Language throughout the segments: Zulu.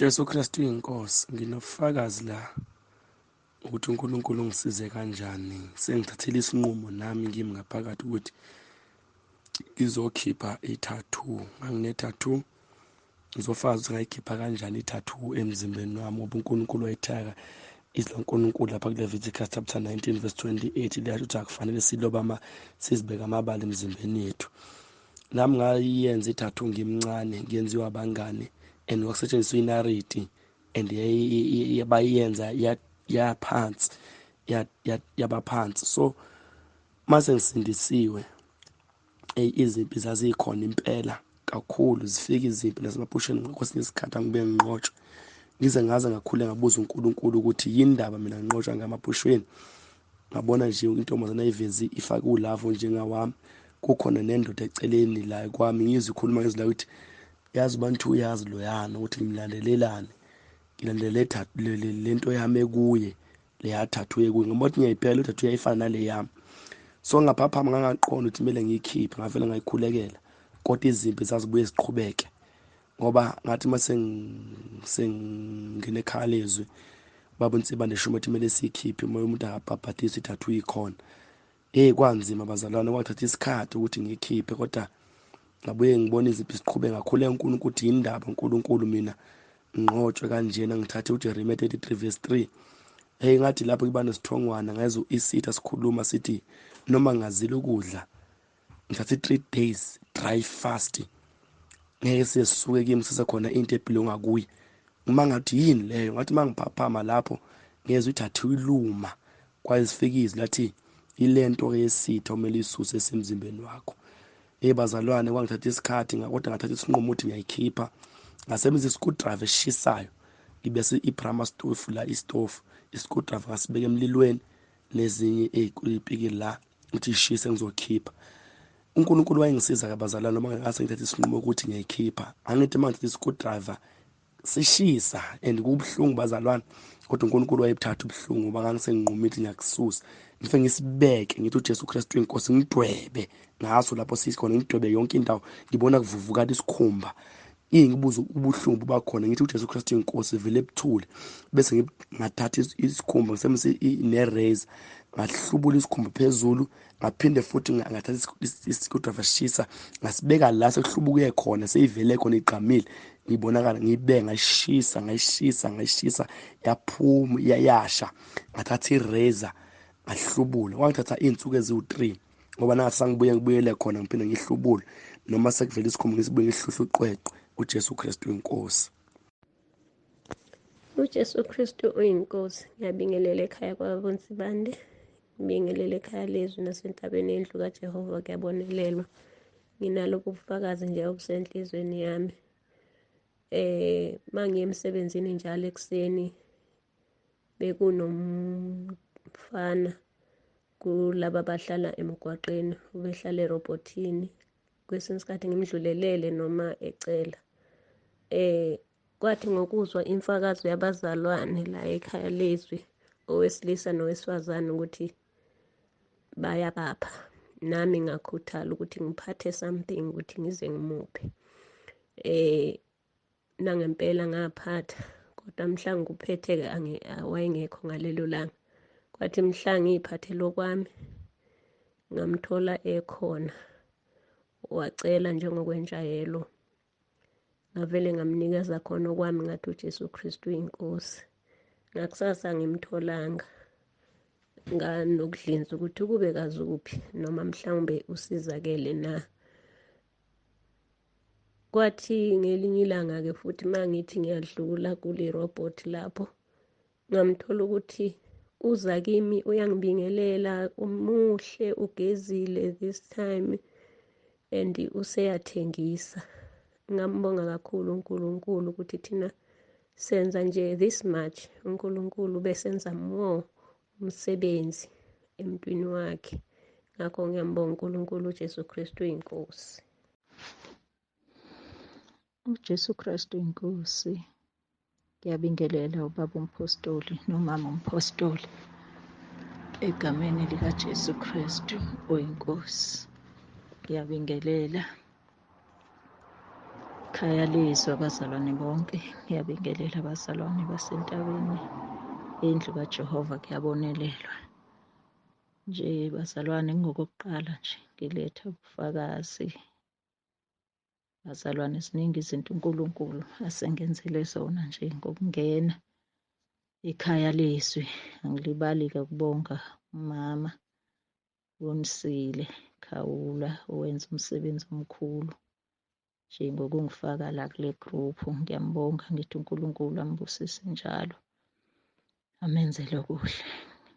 Jesu Kristu inkosi, nginofakazi la ukuthi uNkulunkulu ungisize kanjani. Sengithathile isinqumo nami ngimi ngaphakathi ukuthi ngizokhipha i-tattoo. Ngangine-tattoo, ngizofakaza ukuthi ngayikhipha kanjani i-tattoo emzimbeni wami ngoba uNkulunkulu wayithaka izwi laNkulunkulu lapha kuLeviticus chapter 19 verse 28 liyasho ukuthi akufanele siloba sizibeka amabala emzimbeni yethu. Nami ngayenza i-tattoo ngimncane, ngiyenziwa abangane and kwakusetshenziswa inariti and bayenza yaphansi yabaphansi. So mase ngisindisiwe izimpi zazikhona impela kakhulu, zifika izimpi nasemapusheni kwesinye isikhathi angibe nginqotshwe ngize ngaze ngakhule ngabuza uNkulunkulu ukuthi yini ndaba mina nginqotshwa ngamapushweni. Ngabona nje intombazana ayivezi ifake ulavo njengawami, kukhona nendoda eceleni la kwami ngizwe ikhuluma ngezwi la ukuthi yazi abantu uyazi loyana ukuthi ngimlandelelane, ngilandele lento yami ekuye leyathathu ekuye ngoba uthi ngiyayibheka le tattoo uyayifana nale yami. So ngaphaphama ngangaqonda ukuthi kumele ngiyikhiphe, ngavela ngayikhulekela kodwa izimpi zazibuye ziqhubeke ngoba ngathi mase sengine ekhaya leZwi baba uNsiba neshumo ethi kumele siyikhiphe moya umuntu akabhabhadise i-tattoo ikhona. Kwanzima bazalwane, kwathatha isikhathi ukuthi ngiyikhiphe kodwa ngabuye ngibona iziphi siqhubeka ngakhule uNkulunkulu ukuthi yindaba uNkulunkulu mina ngqotshwe kanjena. Ngithathe uJeremiya 33 verse 3. Ngathi lapho kuba nesithongwana ngezwe isitha sikhuluma sithi noma ngazile ukudla ngithathe 3 days dry fast ngeke sisuke kimi sisekhona into ebhilonga kuye. Uma ngathi yini leyo, ngathi mangiphaphama lapho ngezwe i-tattoo iluma kwazifika izwi lathi ilento yesitha omele isuse esemzimbeni wakho. Bazalwane, kwangithatha isikhathi kodwa ngathatha isinqumo ukuthi ngiyayikhipha. Ngasebenzisa i-screwdriver eshisayo ngibese i-brahma stove la istove i-screwdriver ngasibeka emlilweni nezinye ipiki la ukuthi ishise ngizokhipha. uNkulunkulu wayengisiza kabazalwane noma ngase ngithatha isinqumo ukuthi ngiyayikhipha. Angithi mangithatha i-screwdriver sishisa and kubuhlungu bazalwane, kodwa uNkulunkulu wayebuthatha ubuhlungu ngoba ngangisenginqumile ngiyakususa. Ngifike ngisibeke ngithi uJesu Kristu inkosi, ngidwebe ngaso lapho sikhona, ngidwebe yonke indawo ngibona kuvuvuka isikhumba. Ngibuza ubuhlungu buba khona ngithi uJesu Kristu inkosi vele ebuthule, bese ngathatha isikhumba ngisebenzisa ne-razor ngahlubula isikhumba phezulu, ngaphinde futhi ngathatha i-screwdriver shisa ngasibeka la sekuhlubuke khona seyivele khona igqamile ngibonakala ngiyibeka ngayishisa yaphuma yasha. Ngathatha i-razor ngahlubula, kwangithatha iy'nsuku eziwu-3 ngoba nangathi sangibuyele khona ngiphinde ngihlubule noma sekuvela isikhumba ngisibuye ngihluhle uqweqwe. uJesu Kristu inkosi. uJesu Kristu uyinkosi. Ngiyabingelela ekhaya kwabonsibande, ngibingelela ekhaya leZwi nasentabeni endlu kaJehova kuyabonelelwa. Nginalo ubufakazi nje obusenhlizweni yami. Mangiye emsebenzini njalo ekuseni bekunomfana kulaba abahlala emgwaqeni ubehlala erobhothini. Kwesinye isikhathi ngimdlulelele noma ecela. Kwathi ngokuzwa imfakazo yabazalwane la ekhaya leZwi, owesilisa nowesifazane, ukuthi bayabapha, nami ngakhuthala ukuthi ngiphathe something ukuthi ngize ngimuphe. Nangempela ngaphatha, kodwa mhla ngikuphethe-ke wayengekho ngalelo langa. Kwathi mhla ngiyiphathe lokwami ngamthola ekhona, wacela njengokwenjayelo, ngavele ngamnikeza khona okwami ngathi uJesu Kristu inkosi. Ngakusasa ngimtholanga, nganokudlinza ukuthi kube kazuphi noma mhlawumbe usizakele na. Kwathi ngelinye ilanga-ke futhi mangithi ngiyadlula kule robot lapho ngamthola ukuthi uza kimi uyangibingelela, umuhle, ugezile this time and useyathengisa. Ngambonga kakhulu uNkulunkulu ukuthi thina senza nje this much, uNkulunkulu besenza more umsebenzi emntwini wakhe. Ngakho ngiyambonga uNkulunkulu. uJesu Kristu inkosi. uJesu Kristu inkosi. Ngiyabingelela ubaba umpostoli nomama umpostoli egameni likaJesu Kristu oyinkosi. Ngiyabingelela ekhaya leZwi abazalwane bonke, ngiyabingelela abazalwane basentabeni. Indlu kaJehova kuyabonelelwa. Nje bazalwane, ngokokuqala nje ngiletha ubufakazi. Bazalwane, ziningi izinto uNkulunkulu asengenzele zona nje ngokungena ekhaya leZwi. Angilibali-ke ukubonga umama Bonisile Khawula owenza umsebenzi omkhulu nje ngokungifaka la kule gruphu. Ngiyambonga, ngithi uNkulunkulu ambusise njalo, amenzele kuhle.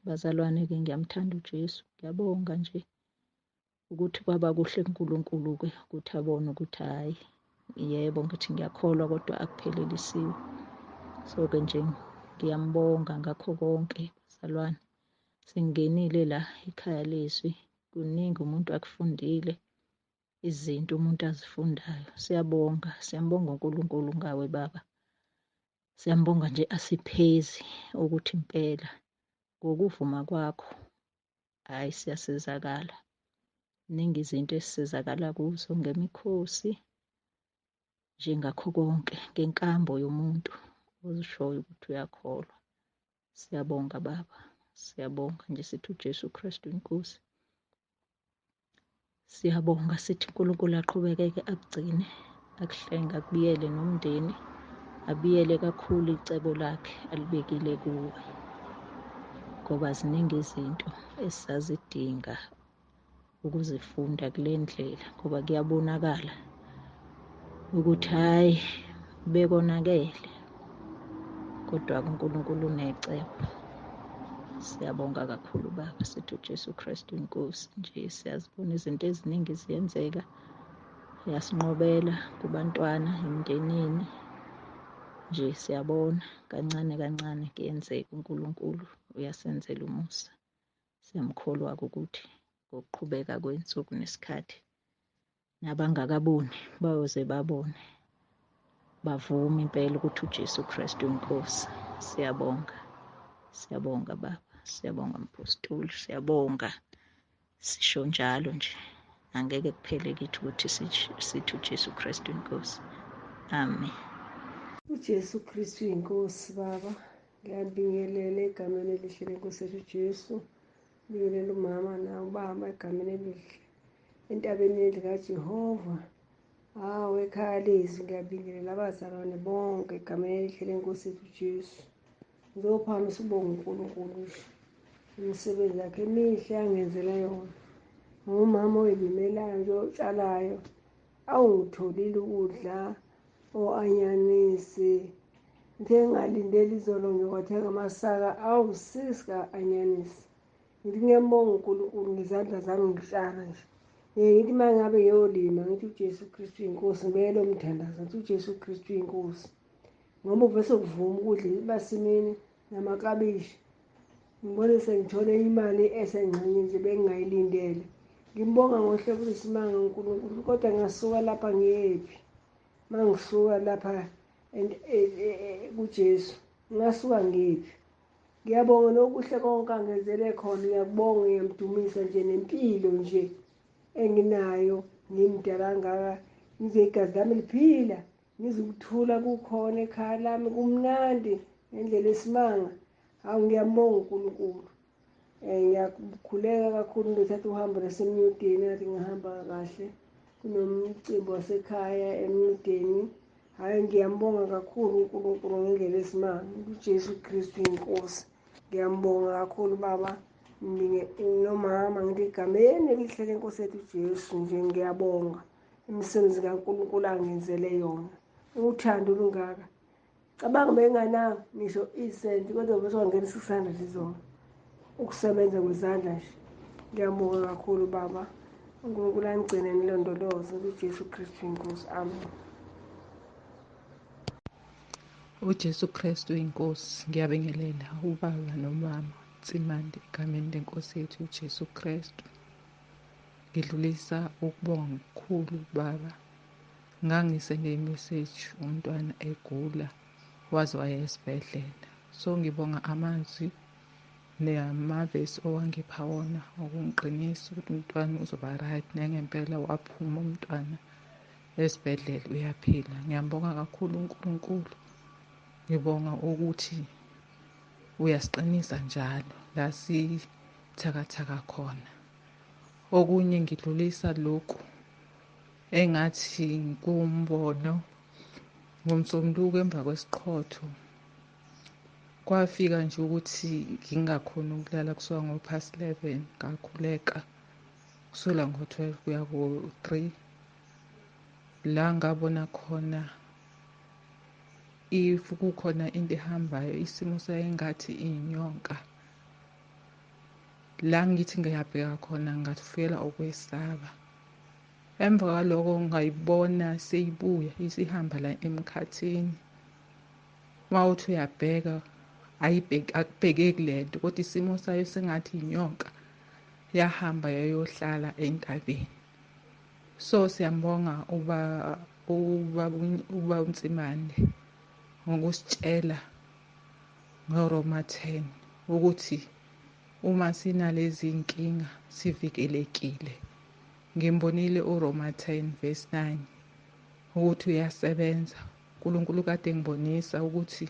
Bazalwane-ke, ngiyamthanda uJesu. Ngiyabonga nje ukuthi kwaba kuhle kuNkulunkulu-ke ukuthi abone ukuthi hhayi, yebo ngithi ngiyakholwa kodwa akuphelelisiwe. So-ke nje ngiyambonga ngakho konke. Bazalwane, sengingenile la ekhaya leZwi, kuningi umuntu akufundile, izinto umuntu azifundayo. Siyabonga, siyambonga uNkulunkulu ngawe baba. Siyambonga nje asiphezi ukuthi impela ngokuvuma kwakho, hhayi siyasizakala. Ziningi izinto esisizakala kuzo ngemikhosi, njengakho konke, ngenkambo yomuntu ozishoyo ukuthi uyakholwa. Siyabonga baba, siyabonga nje sithi uJesu Kristu inkosi. Siyabonga sithi uNkulunkulu aqhubekeke akugcine, akuhlenge, akubiyele nomndeni, abiyele kakhulu icebo lakhe alibekile kuwe, ngoba ziningi izinto esisazidinga ukuzifunda kule ndlela, ngoba kuyabonakala ukuthi hhayi bekonakele, kodwa uNkulunkulu unecebo. Siyabonga kakhulu baba, sithi uJesu Kristu inkosi. Nje siyazibona izinto eziningi ziyenzeka, uyasinqobela kubantwana, emndenini. Nje siyabona kancane kancane kuyenzeka, uNkulunkulu uyasenzela umusa. Siyamkholwa-ke ukuthi ngokuqhubeka kwensuku nesikhathi, nabangakaboni bayoze babone, bavume impela ukuthi uJesu Kristu inkosi. Siyabonga, siyabonga baba, siyabonga mpostoli, siyabonga. Sisho njalo nje, angeke kuphele kithi ukuthi sithi uJesu Kristu inkosi. Amen. uJesu Kristu inkosi baba. Ngiyabingelela egameni elihle lenkosi yethu uJesu. Ngibingelela umama ubaba egameni elihle entabeni likaJehova. Hawu, ekhaya leZwi ngiyabingelela abazalwane bonke egameni elihle lenkosi yethu uJesu. Ngizophakamisa ukubonga uNkulunkulu imisebenzi yakhe emihle angenzela yona. Ngumama oyilimelayo nje, otshalayo, awungitholile ukudla o-anyanisi. Ngithe ngalindela izolo nje kwathenga amasaka awu-6 ka-anyanisi. Ngithi ngiyambonga uNkulunkulu ngezandla zami ngitshala nje. Ngithi uma ngabe ngiyolima ngithi uJesu Kristu inkosi, ngibekele umthandazo ngithi uJesu Kristu inkosi. Ngoba uvese kuvuma ukudla emasimini namaklabishi. Ngibone sengithole imali esengxenye nje bengingayilindele. Ngimbonga ngohlelo lwesimanga uNkulunkulu, kodwa ngasuka lapha ngiyephi? Uma ngisuka lapha kuJesu, ngasuka ngephi? Ngiyabonga nokuhle konke angenzele khona. Ngiyakubonga, ngiyamdumisa nje nempilo nje enginayo, ngimdala kangaka, ngizwe igazi lami liphila, ngizwe ukuthula kukhona ekhaya lami, kumnandi ngendlela esimanga. Hawu, ngiyambonga uNkulunkulu. Ngiyakhuleka kakhulu ngithatha uhambo lasemnyudeni, ngathi ngihamba kahle kunomcimbi wasekhaya emnyudeni. Hhayi, ngiyambonga kakhulu uNkulunkulu ngendlela esimanga. uJesu Kristu inkosi. Ngiyambonga kakhulu baba nomama, ngithi egameni elihle lenkosi yethu uJesu nje ngiyabonga imisebenzi kaNkulunkulu angenzele yona, uthando olungaka. Cabanga bengananga ngisho isenti, kodwa bese wangenisa isandla izona, ukusebenza kwezandla nje. Ngiyambonga kakhulu baba. uNkulunkulu angigcine nilondoloze uJesu Kristu inkosi. Amen. uJesu Kristu inkosi. Ngiyabingelela ubaba nomama Tsimande egameni lenkosi yethu uJesu Kristu. Ngidlulisa ukubonga okukhulu baba. Ngangisende imeseji umntwana egula waze waya esibhedlela. So ngibonga amazwi namavesi owangipha wona ukungiqinisa ukuthi umntwana uzoba right. Nangempela waphuma umntwana esibhedlela uyaphila. Ngiyambonga kakhulu uNkulunkulu. Ngibonga ukuthi uyasiqinisa njalo la sithakathaka khona. Okunye ngidlulisa lokhu engathi kuwumbono. NgoMsombuluko emva kwesiqhotho kwafika nje ukuthi ngingakhoni ukulala kusuka ngo-11:30 ngakhuleka kusukela ngo-12 kuya ku-3 la ngabona khona if kukhona into ehambayo isimo sayengathi inyonka. La ngithi ngiyabheka khona ngafikela ukwesaba. Emva kwaloko ngayibona seyibuya isihamba la emkhathini. Mawuthi uyabheka akubhekeki lento kodwa isimo sayo sengathi inyonka yahamba yayohlala entabeni. So siyambonga uba uNtsimande ngokusitshela ngoRoma 10 ukuthi uma sinalezi inkinga sivikelekile. Ngimbonile uRoma 10 verse 9 ukuthi uyasebenza. uNkulunkulu kade ngibonisa ukuthi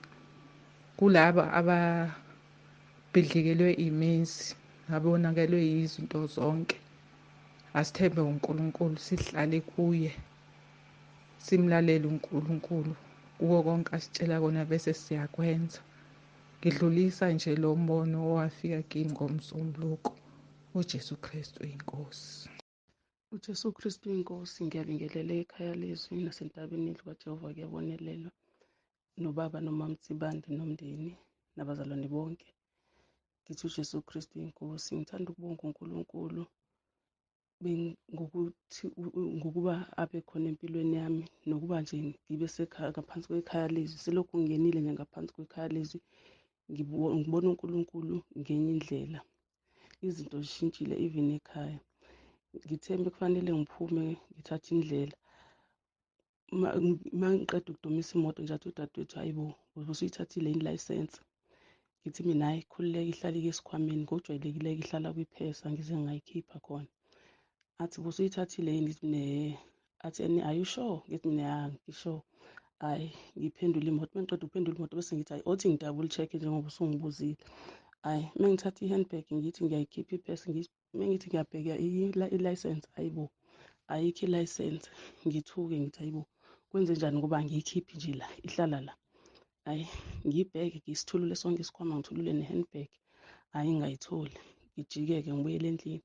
kulaba ababhidlikelwe imizi, abonakelwe yizinto zonke, asithembe uNkulunkulu, sihlale kuye, simlalele uNkulunkulu kuwo konke asitshela kona bese siyakwenza. Ngidlulisa nje lo mbono owafika kimi ngoMsombuluko. uJesu Kristu inkosi. uJesu Kristu inkosi. Ngiyabingelela ekhaya leZwi nasentabeni likaJehova kuyabonelelwa. Nobaba nomamtsibande nomndeni nabazalwane bonke. Ngithi uJesu Kristu inkosi. Ngithanda ukubonga uNkulunkulu ngokuba abe khona empilweni yami nokuba nje ngibe ngaphansi kwekhaya leZwi. Selokhu ngingenile nje ngaphansi kwekhaya leZwi ngibona uNkulunkulu ngenye indlela. Izinto zishintshile even ekhaya. Ngithembe kufanele ngiphume ngithathe indlela. Uma ngiqeda ukudumisa imoto nje athi udadewethu hayibo ubusuyithathile yini license. Ngithi mina hayi khululeka ihlale esikhwameni ngokujwayelekile ihlala kwiphesa ngize ngayikhipha khona. Athi ubusuyithathile yini. Athi are you sure? Ngithi mina ngisho. Hayi ngiphendula imoto. Uma ngiqeda ukuphendula imoto bese ngithi hayi othi ngidouble check njengoba usungibuzile. Hayi uma ngithatha i-handbag ngithi ngiyayikhipha iphesa uma ngithi ngiyabheka i-license hayibo ayikho i-license. Ngithuke ngithi hayibo kwenze njani ngoba ngiyikhiphi nje la ihlala la. Hayi ngiyibheke ngisithulule sonke isikhwama ngithulule ne-handbag. Hayi ngayitholi. Ngijike-ke ngibuyele endlini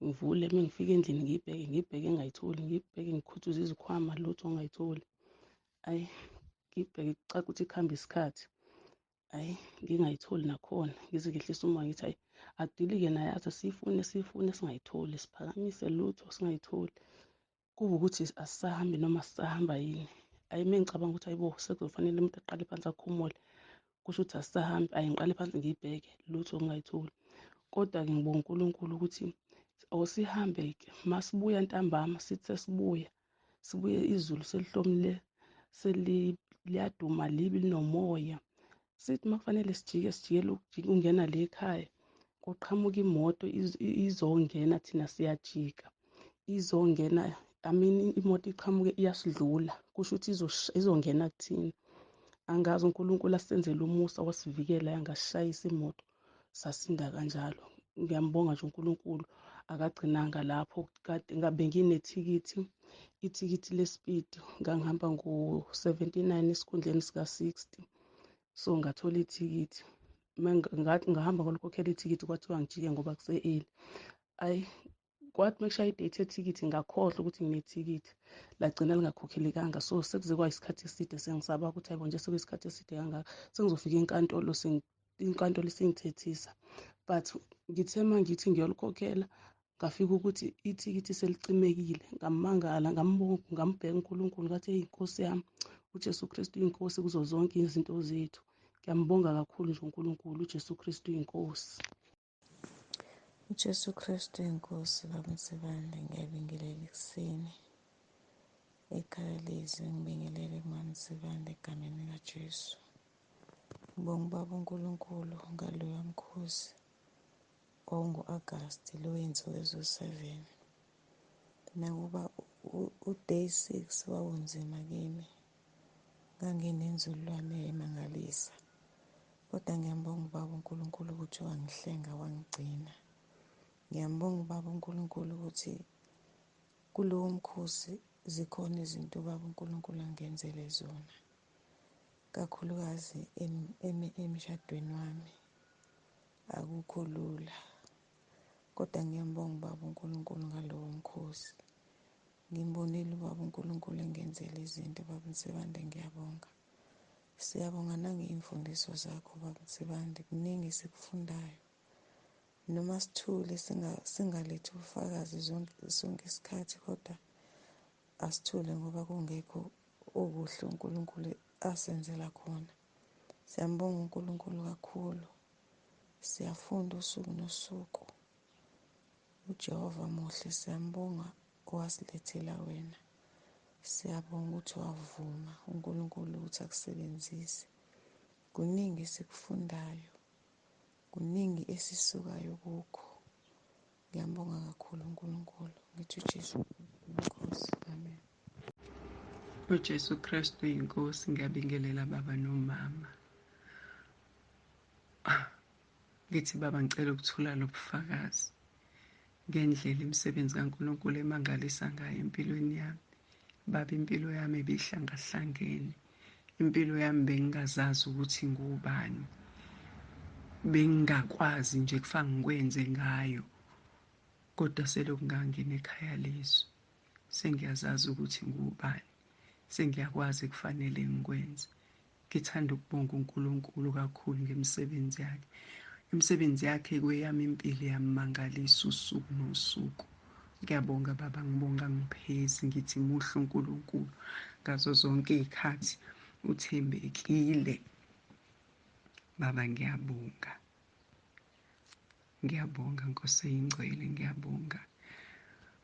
ngivule uma ngifika endlini ngiyibheke ngayitholi. Ngiyibheke ngikhuthuze izikhwama lutho ngayitholi. Hayi ngibheke caca ukuthi kuhamba isikhathi. Hayi ngingayitholi nakhona ngize ngehlisa umoya ngithi hayi adili-ke naye athi siyifune singayitholi, siphakamise lutho singayitholi. Kube ukuthi asisahambi noma sisahamba yini. Hayi uma ngicabanga ukuthi hayibo sekuzofanele umuntu aqale phansi akhumule kusho ukuthi asisahambi. Hayi ngiqale phansi ngiyibheke lutho ngingayitholi. Kodwa-ke ngibonga uNkulunkulu ukuthi awusihambe-ke masibuya ntambama sithi sesibuye izulu selihlomile liyaduma libi linomoya. Sithi makufanele sijikele ukungena le ekhaya kuqhamuka imoto izongena thina siyajika. Izongena imoto iqhamuke iyasidlula kusho ukuthi izongena kuthina. Angazi uNkulunkulu asenzele umusa wasivikela yangasishayisa imoto sasinda kanjalo. Ngiyambonga nje uNkulunkulu akagcinanga lapho. Kade ngabe nginethikithi lesipidi ngangihamba ngo-79 esikhundleni sika-60. So ngathola ithikithi ngathi ngahamba ngolukhokhela ithikithi kwathiwa ngijike ngoba kuse-early. Hayi kwathi mekushaya idate yethikithi ngakhohlwa ukuthi nginethikithi lagcina lingakhokhelekanga. So sekuze kwayisikhathi eside sengisaba ukuthi hayibo nje sekuyisikhathi eside kangaka sengizofika inkantolo isingithethisa. But ngithe uma ngithi ngiyolukhokhela ngafika ukuthi ithikithi selicimekile. Ngamangala ngambheka uNkulunkulu ngathi hey Nkosi yami uJesu Kristu inkosi kuzo zonke izinto zethu. Ngiyambonga kakhulu nje uNkulunkulu. uJesu Kristu inkosi. uJesu Kristu inkosi. Baba Nsibande ngiyabingelela ekuseni ekhaya leZwi. Ngibingelele kumama Nsibande egameni likaJesu. Ngibonga ubaba uNkulunkulu ngaloya mkhosi ongu-Agasti lo wenziwe ezo-7. Nakuba u-day 6 wawunzima kimi. Nganginenzululwane emangalisa. Kodwa ngiyambonga ubaba uNkulunkulu ukuthi wangihlenga wangigcina. Ngiyambonga ubaba uNkulunkulu ukuthi kulowo mkhosi zikhona izinto ubaba uNkulunkulu angenzele zona. Kakhulukazi emshadweni wami. Akukho lula. Kodwa ngiyambonga ubaba uNkulunkulu ngalowo mkhosi. Ngimbonile ubaba uNkulunkulu engenzele izinto baba Msibande, ngiyabonga. Siyabonga nangey'mfundiso zakho baba Msibande, kuningi sikufundayo. Noma sithule singalethi ubufakazi sonke isikhathi, kodwa asithule ngoba kungekho okuhle uNkulunkulu asenzela khona. Siyambonga uNkulunkulu kakhulu. Siyafunda usuku nosuku. uJehova muhle, siyambonga owasilethela wena. Siyabonga ukuthi wavuma uNkulunkulu ukuthi akusebenzise. Kuningi esikufundayo, kuningi esisukayo kukho. Ngiyambonga kakhulu uNkulunkulu. Ngithi uJesu Inkosi. Amen. uJesu Kristu inkosi. Ngiyabingelela baba nomama. Ngithi baba ngicela ukuthula lo bufakazi ngendlela imisebenzi kaNkulunkulu emangalisa ngayo empilweni yami. Baba, impilo yami ibihlangahlangene. Impilo yami bengingazazi ukuthi ngubani. Bengingakwazi nje kufaka ngikwenze ngayo. Kodwa selokhu ngangena ekhaya leZwi, sengiyazazi ukuthi ngubani. Sengiyakwazi kufanele ngikwenze. Ngithanda ukubonga uNkulunkulu kakhulu ngemisebenzi yakhe. Imisebenzi yakhe kweyami impilo yamangalisa usuku nosuku. Ngiyabonga baba, ngibonga ngiphezi, ngithi muhle uNkulunkulu ngazo zonke izikhathi, uthembekile. Baba ngiyabonga. Ngiyabonga Nkosi eyingcwele, ngiyabonga.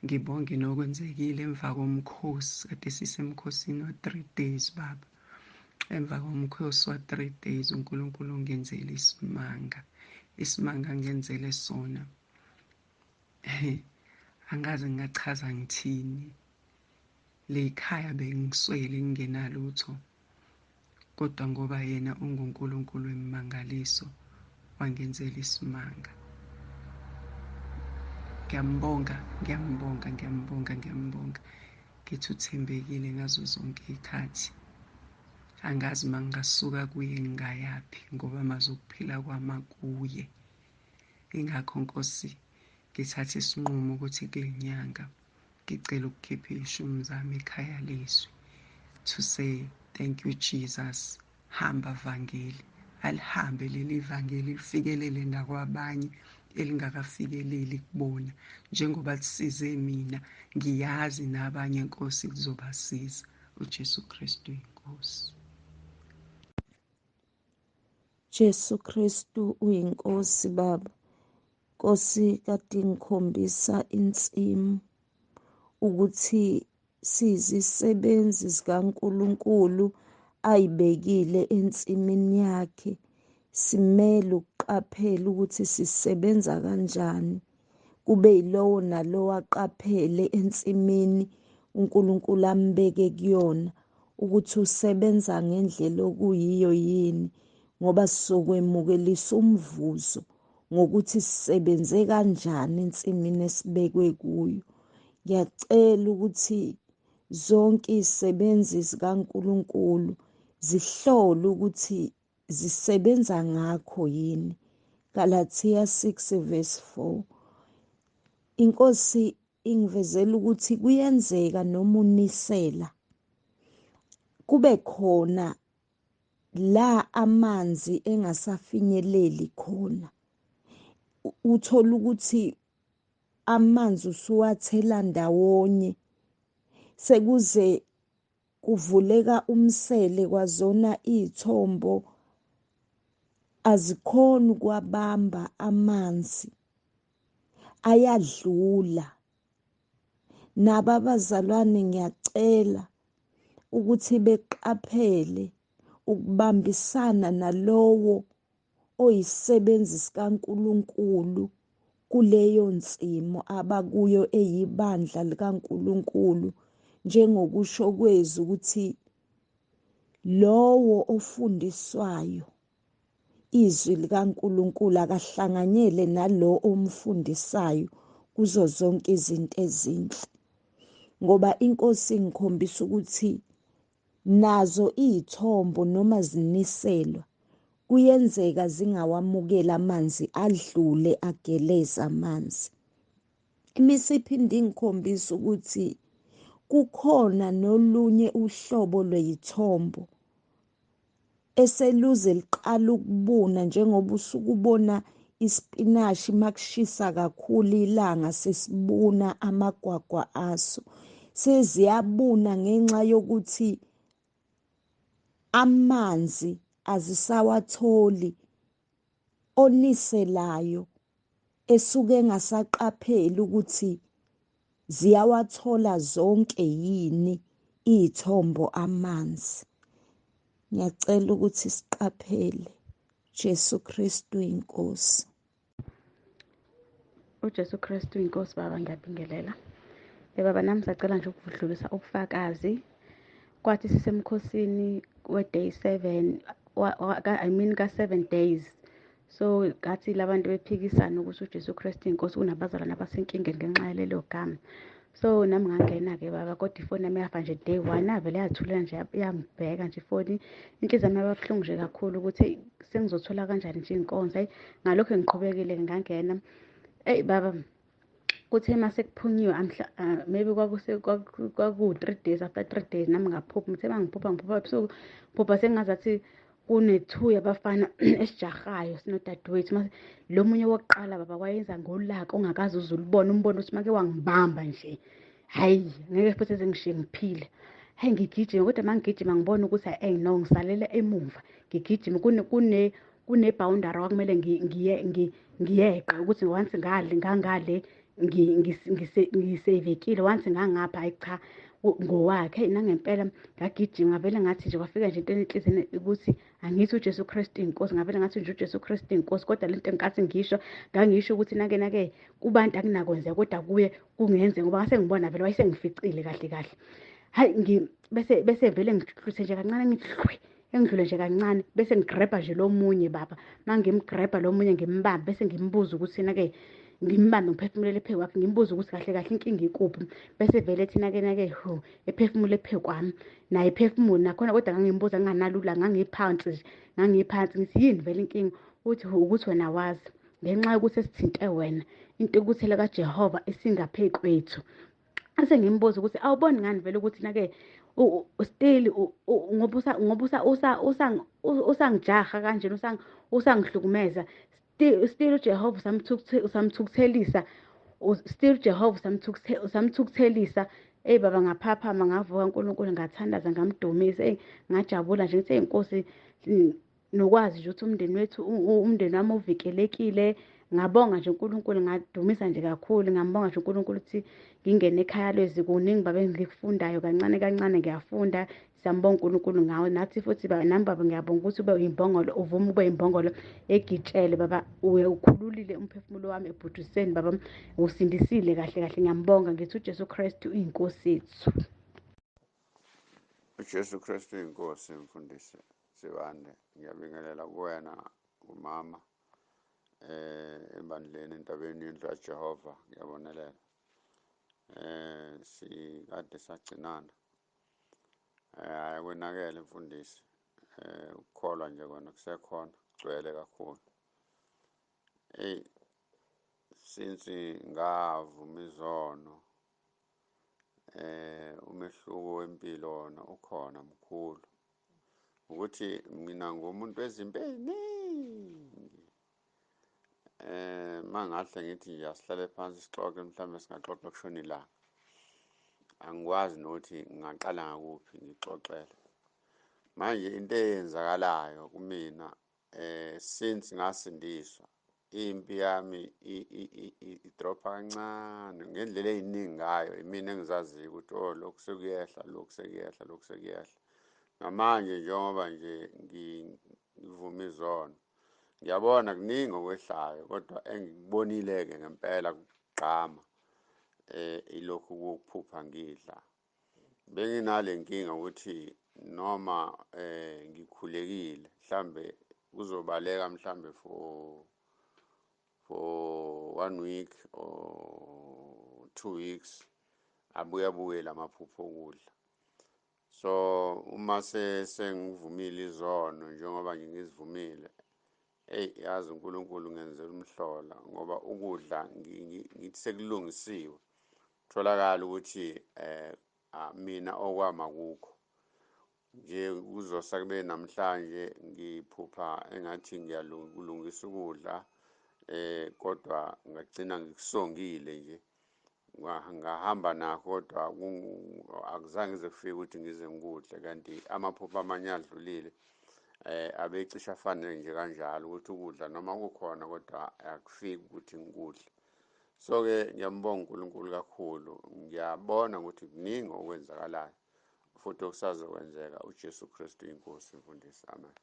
Ngibonge nokwenzekile emva komkhosi, kade sisemkhosini wa-3 days baba. Emva komkhosi wa-3 days uNkulunkulu ungenzele isimanga. Isimanga angenzele sona. Angazi ngingachaza ngithini. Le khaya bengiswele ngingenalutho. Kodwa ngoba yena unguNkulunkulu wemimangaliso, wangenzela isimanga. Ngiyambonga, ngiyambonga, ngiyambonga, ngiyambonga. Ngithi uthembekile ngazo zonke izikhathi. Angazi mangasuka kuye ngingayaphi ngoba mazokuphila kwami kuye. Ingakho Nkosi ngithatha isinqumo ukuthi kule nyanga ngicela ukukhipha ishumi zami ekhaya leZwi. To say thank you Jesus. Hamba vangeli. Alihambe leli vangeli lifikelele nakwabanye elingakafikeleli kubona. Njengoba lisize mina, ngiyazi nabanye Nkosi kuzobasiza. uJesu Kristu inkosi. Jesu Kristu uyinkosi baba. Nkosi kade ngikhombisa insimu ukuthi sizisebenzi zikaNkulunkulu ayibekile ensimini yakhe. Simele ukuqaphela ukuthi sisebenza kanjani. Kube yilowo nalowo aqaphele ensimini uNkulunkulu ambeke kuyona ukuthi usebenza ngendlela okuyiyo yini, ngoba sizokwemukelisa umvuzo ngokuthi sisebenze kanjani ensimini esibekwe kuyo. Ngiyacela ukuthi zonke izisebenzi zikaNkulunkulu zihlole ukuthi zisebenza ngakho yini. Galatia 6:4. Inkosi ingivezela ukuthi kuyenzeka noma unisela kube khona la amanzi engasafinyeleli khona. Uthola ukuthi amanzi usuwathela ndawonye sekuze kuvuleka umsele kwazona izithombo azikhona ukwabamba amanzi, ayadlula. Nabo abazalwane ngiyacela ukuthi beqaphele ukubambisana nalowo oyisebenzi sikaNkulunkulu kuleyo nsimo abakuyo eyibandla likaNkulunkulu njengokusho kwezwi ukuthi lowo ofundiswayo izwi likaNkulunkulu akahlanganyele nalo omfundisayo kuzo zonke izinto ezinhle, ngoba inkosi ingikhombisa ukuthi nazo izithombo noma ziniselwa kuyenzeka zingawamukela amanzi adlule ageleza amanzi. Imisipho indingikhombisa ukuthi kukhona nolunye uhlobo lwezithombo eseluze liqala ukubuna, njengoba usukubona isipinashi makushisa kakhulu ilanga sesibuna amagwagwa aso, seziyabuna ngenxa yokuthi amanzi azisawatholi oniselayo esuke engasaqapheli ukuthi ziyawathola zonke yini izithombo amanzi. Ngiyacela ukuthi siqaphele. Jesu Kristu inkosi. uJesu Kristu inkosi. Baba, ngiyabingelela. Baba, nami sacela nje ukudlulisa ubufakazi. Kwathi sisemkhosini we-day 7, ka-7 days. So ngathi labantu bephikisana ukuthi uJesu Kristu inkosi, kunabazalwane abasenkingeni ngenxa yalelo gama. So nami ngangena-ke baba, kodwa ifoni yami yafa nje day 1, avele yathulela nje yangibheka nje ifoni. Inhliziyo yami yaba buhlungu nje kakhulu ukuthi sengizothola kanjani nje inkonzo. Ngalokho ngiqhubekile ngangena. Baba, kuthe mase kuphunyiwe maybe kwaku-3 days, after 3 days nami ngaphupha. Ngithe mangiphupha ebusuku, phupha sengazathi kune-2 yabafana esijahayo sinodadewethu. Lo munye wokuqala baba wayenza ngolaka ongakaze uze ulibone, umbone ukuthi make wangibamba nje, hayi ngeke futhi sengishiye ngiphile. Hayi ngigijima, kodwa mangigijima ngibona ukuthi no, ngisalela emuva. Ngigijima kune-boundary kwakumele ngiyeqe ukuthi once ngangale ngisevekile, once ngangapha hayi cha ngowakhe. Nangempela ngagijima, ngavele ngathi nje kwafika nje into enhliziyweni ukuthi angithi uJesu Kristu inkosi, ngavele ngathi nje uJesu Kristu inkosi. Kodwa lento enkathi ngangisho ukuthi nake kubantu akunakwenzeka, kodwa kuye kungenzeka, ngoba ngase ngibona vele wayesengificile kahle. Hayi bese vele ngihluthe nje kancane, ngihlwe engidlule nje kancane, bese ngigrabha nje lo munye baba. Mangimgrabha lo munye ngimbambe, bese ngimbuza ukuthi nake ngimbambe ngiphefumulele ephezu kwakhe, ngimbuza ukuthi kahle inkinga ikuphi. Bese vele thina-ke ephefumule ephezu kwami, naye ephefumule nakhona, kodwa ngangimbuza nginganalula, ngangiphansi ngithi yini vele inkinga. Ukuthi wena wazi, ngenxa yokuthi esithinte wena, into ekuthele kaJehova isingaphe kwethu. Ase ngimbuza ukuthi awuboni ngani vele ukuthi nake still ngoba usangijaha kanjena, usangihlukumeza, still uJehova usamthukuthelisa, still Jehova usamthukuthelisa. Baba, ngaphaphama, ngavuka uNkulunkulu, ngathandaza, ngamdumisa, ngajabula nje ngithi inkosi, nokwazi nje ukuthi umndeni wami uvikelekile. Ngabonga nje uNkulunkulu, ngadumisa nje kakhulu, ngambonga nje uNkulunkulu ukuthi ngingene ekhaya leZwi. Kuningi baba engikufundayo, kancane ngiyafunda. Siyambonga uNkulunkulu ngawe. Nathi futhi nami baba ngiyabonga ukuthi ube yimbongolo, uvume ube yimbongolo egitshele baba. Ukhululile umphefumulo wami ebhuduseni baba, usindisile kahle. Ngiyambonga, ngithi uJesu Kristu inkosi yethu. uJesu Kristu inkosi. Mfundisi Sibande, ngiyabingelela kuwena umama ebandleni entabeni yendlu kaJehova. Ngiyabonelela sikade sagcinana. Akwenakele mfundisi, ukukholwa nje kona kusekhona, kugcwele kakhulu. Since ngavuma izono, umehluko wempilo wona ukhona mkhulu, ukuthi mina ngumuntu wezimpi eziningi. Mangahle ngithi nje asihlale phansi sixoxe, mhlawumbe singaxoxa kushona ilanga. Angikwazi nokuthi ngingaqala ngakuphi ngixoxele. Manje into eyenzakalayo kumina, since ngasindiswa, impi yami idropha kancane ngendlela eyiningi ngayo. Imina engizaziyo ukuthi lokhu sekuyehla. Namanje njengoba nje ngivuma izono, ngiyabona kuningi okwehlayo, kodwa engikubonile-ke ngempela kugqama ilokhu kuphupha ngidla. benginale nkinga ukuthi noma ngikhulekile mhlambe kuzobaleka mhlambe for 1 week or 2 weeks abuye lamaphupho okudla. So uma sengivumile izono njengoba ngingizivumile, yazi uNkulunkulu ngenzela umhlola ngoba ukudla ngithi sekulungisiwe tholakala ukuthi mina okwama kukho nje kuzosa kube namhlanje ngiphupha engathi ngiyalungisa ukudla kodwa ngagcina ngikusongile nje ngahamba nakho kodwa akuzange ngize kufike ukuthi ngize ngikudle kanti amaphupho amanye adlulile abecisha afane nje kanjalo ukuthi ukudla noma kukhona kodwa akufiki ukuthi ngikudle. So-ke ngiyambonga uNkulunkulu kakhulu, ngiyabona ukuthi kuningi okwenzakalayo futhi okusazokwenzeka. uJesu Kristu inkosi imvundisi. Amen.